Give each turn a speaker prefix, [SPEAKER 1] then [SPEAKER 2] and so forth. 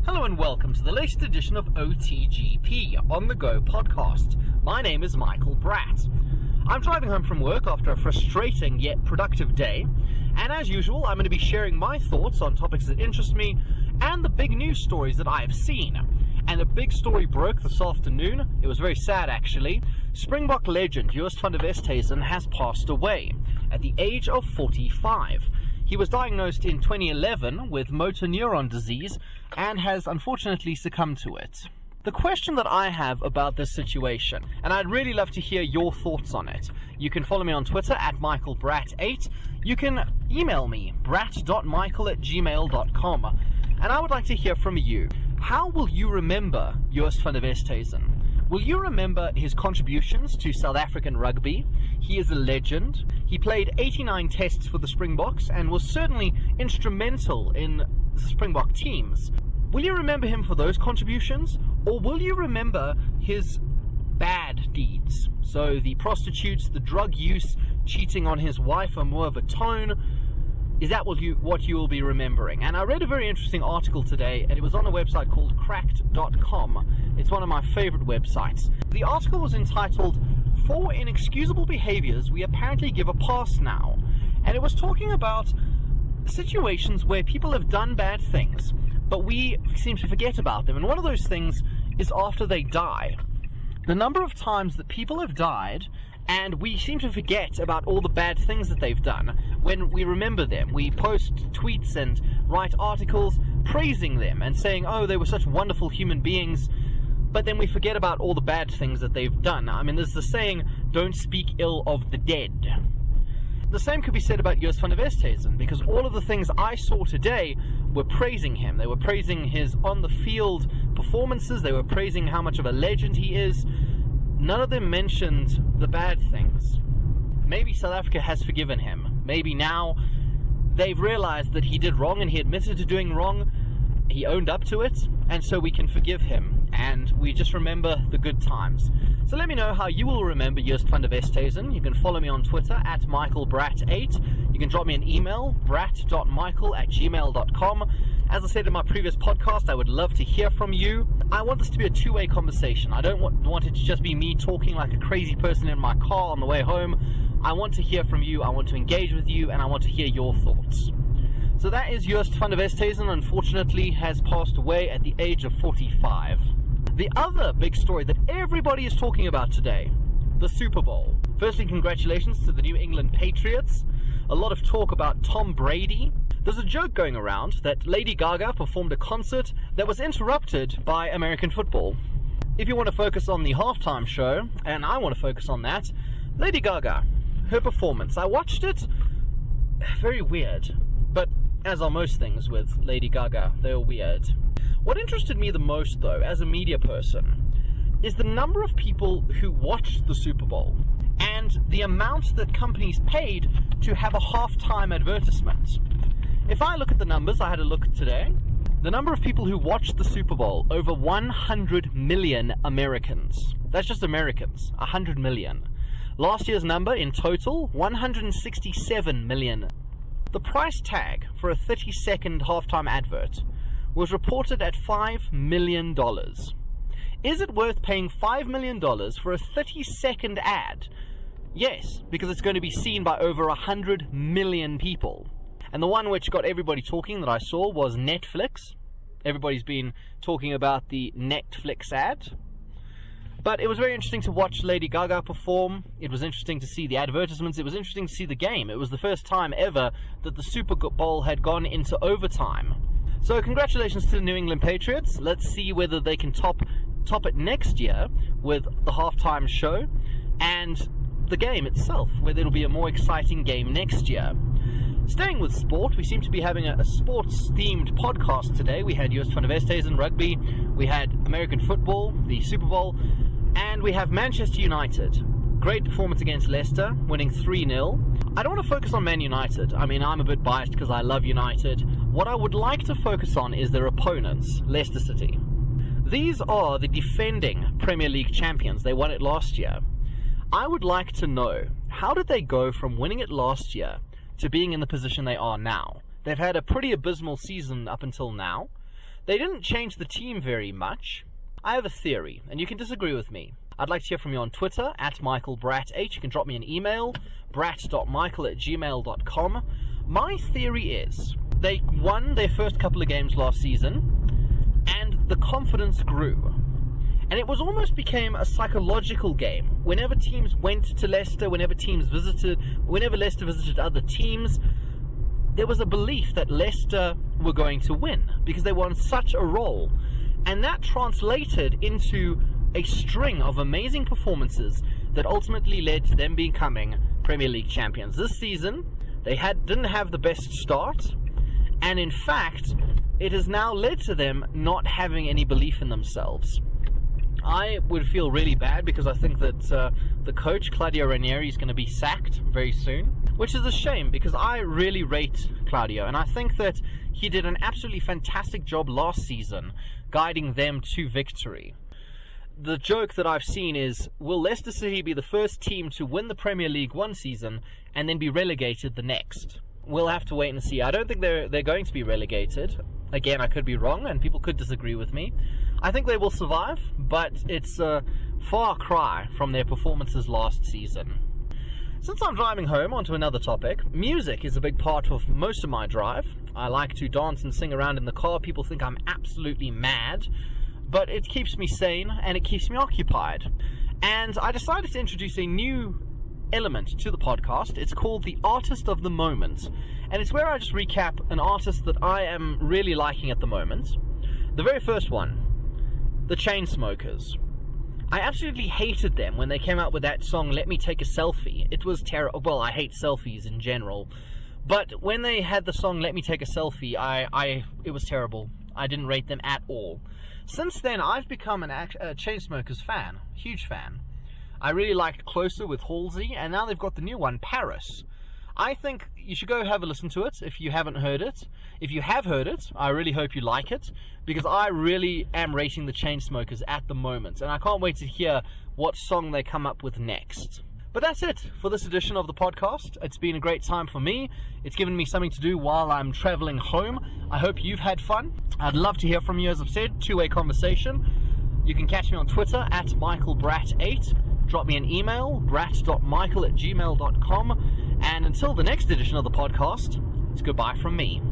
[SPEAKER 1] Hello and welcome to the latest edition of OTGP On The Go podcast. My name is Michael Bratt. I'm driving home from work after a frustrating yet productive day, and as usual I'm going to be sharing my thoughts on topics that interest me and the big news stories that I have seen. And a big story broke this afternoon. It was very sad actually. Springbok legend Joost van der Westhuizen has passed away at the age of 45. He was diagnosed in 2011 with motor neuron disease and has unfortunately succumbed to it. The question that I have about this situation, and I'd really love to hear your thoughts on it. You can follow me on Twitter at MichaelBratt8. You can email me, bratt.michael@gmail.com. And I would like to hear from you. How will you remember Joost van der Westhuizen? Will you remember his contributions to South African rugby? He is a legend. He played 89 tests for the Springboks and was certainly instrumental in the Springbok teams. Will you remember him for those contributions? Or will you remember his bad deeds? So the prostitutes, the drug use, cheating on his wife Amour Vatone. Is that what you will be remembering? And I read a very interesting article today, and it was on a website called cracked.com. It's one of my favorite websites. The article was entitled, "For Inexcusable Behaviors We Apparently Give a Pass Now." And it was talking about situations where people have done bad things, but we seem to forget about them. And one of those things is after they die. The number of times that people have died and we seem to forget about all the bad things that they've done when we remember them. We post tweets and write articles praising them and saying, oh, they were such wonderful human beings, but then we forget about all the bad things that they've done. I mean, there's the saying, don't speak ill of the dead. The same could be said about Joost van der Westhuizen, because all of the things I saw today were praising him. They were praising his on-the-field performances. They were praising how much of a legend he is. None of them mentioned the bad things. Maybe South Africa has forgiven him. Maybe now they've realized that he did wrong and he admitted to doing wrong. He owned up to it, and so we can forgive him. And we just remember the good times. So let me know how you will remember Joost van der Westhuizen. You can follow me on Twitter at MichaelBratt8. You can drop me an email, bratt.michael@gmail.com. As I said in my previous podcast, I would love to hear from you. I want this to be a two-way conversation. I don't want it to just be me talking like a crazy person in my car on the way home. I want to hear from you, I want to engage with you, and I want to hear your thoughts. So that is Joost van der Westhuizen, unfortunately has passed away at the age of 45. The other big story that everybody is talking about today, the Super Bowl. Firstly, congratulations to the New England Patriots. A lot of talk about Tom Brady. There's a joke going around that Lady Gaga performed a concert that was interrupted by American football. If you want to focus on the halftime show, and I want to focus on that, Lady Gaga, her performance. I watched it, very weird, but as are most things with Lady Gaga, they're weird. What interested me the most, though, as a media person, is the number of people who watched the Super Bowl and the amount that companies paid to have a halftime advertisement. If I look at the numbers, I had a look today, the number of people who watched the Super Bowl, over 100 million Americans. That's just Americans, 100 million. Last year's number in total, 167 million. The price tag for a 30-second halftime advert was reported at $5 million. Is it worth paying $5 million for a 30-second ad? Yes, because it's going to be seen by over 100 million people. And the one which got everybody talking that I saw was Netflix. Everybody's been talking about the Netflix ad. But it was very interesting to watch Lady Gaga perform. It was interesting to see the advertisements. It was interesting to see the game. It was the first time ever that the Super Bowl had gone into overtime. So congratulations to the New England Patriots. Let's see whether they can top it next year with the halftime show and the game itself, whether it'll be a more exciting game next year. Staying with sport, we seem to be having a sports-themed podcast today. We had Joost van der Westhuizen rugby, we had American football, the Super Bowl, and we have Manchester United. Great performance against Leicester, winning 3-0. I don't want to focus on Man United. I mean, I'm a bit biased because I love United. What I would like to focus on is their opponents, Leicester City. These are the defending Premier League champions. They won it last year. I would like to know, how did they go from winning it last year to being in the position they are now? They've had a pretty abysmal season up until now. They didn't change the team very much. I have a theory, and you can disagree with me. I'd like to hear from you on Twitter, @MichaelBratt8. You can drop me an email, bratt.michael@gmail.com. My theory is, they won their first couple of games last season, and the confidence grew. And it was almost became a psychological game. Whenever teams went to Leicester, whenever Leicester visited other teams, there was a belief that Leicester were going to win, because they were on such a roll. And that translated into a string of amazing performances that ultimately led to them becoming Premier League champions. This season, they didn't have the best start, and in fact, it has now led to them not having any belief in themselves. I would feel really bad because I think that the coach, Claudio Ranieri, is going to be sacked very soon, which is a shame because I really rate Claudio, and I think that he did an absolutely fantastic job last season guiding them to victory. The joke that I've seen is, will Leicester City be the first team to win the Premier League one season and then be relegated the next? We'll have to wait and see. I don't think they're going to be relegated. Again, I could be wrong, and people could disagree with me. I think they will survive, but it's a far cry from their performances last season. Since I'm driving home, onto another topic. Music is a big part of most of my drive. I like to dance and sing around in the car. People think I'm absolutely mad, but it keeps me sane and it keeps me occupied. And I decided to introduce a new element to the podcast. It's called the Artist of the Moment, and it's where I just recap an artist that I am really liking at the moment. The very first one, the Chainsmokers. I absolutely hated them when they came out with that song Let Me Take a Selfie. It was terrible. Well, I hate selfies in general, but when they had the song Let Me Take a Selfie, it was terrible. I didn't rate them at all. Since then, I've become a Chainsmokers fan, huge fan. I really liked Closer with Halsey, and now they've got the new one, Paris. I think you should go have a listen to it if you haven't heard it. If you have heard it, I really hope you like it, because I really am rating the Chainsmokers at the moment, and I can't wait to hear what song they come up with next. But that's it for this edition of the podcast. It's been a great time for me. It's given me something to do while I'm traveling home. I hope you've had fun. I'd love to hear from you, as I've said, two-way conversation. You can catch me on Twitter @MichaelBratt8. Drop me an email, bratt.michael@gmail.com. And until the next edition of the podcast, it's goodbye from me.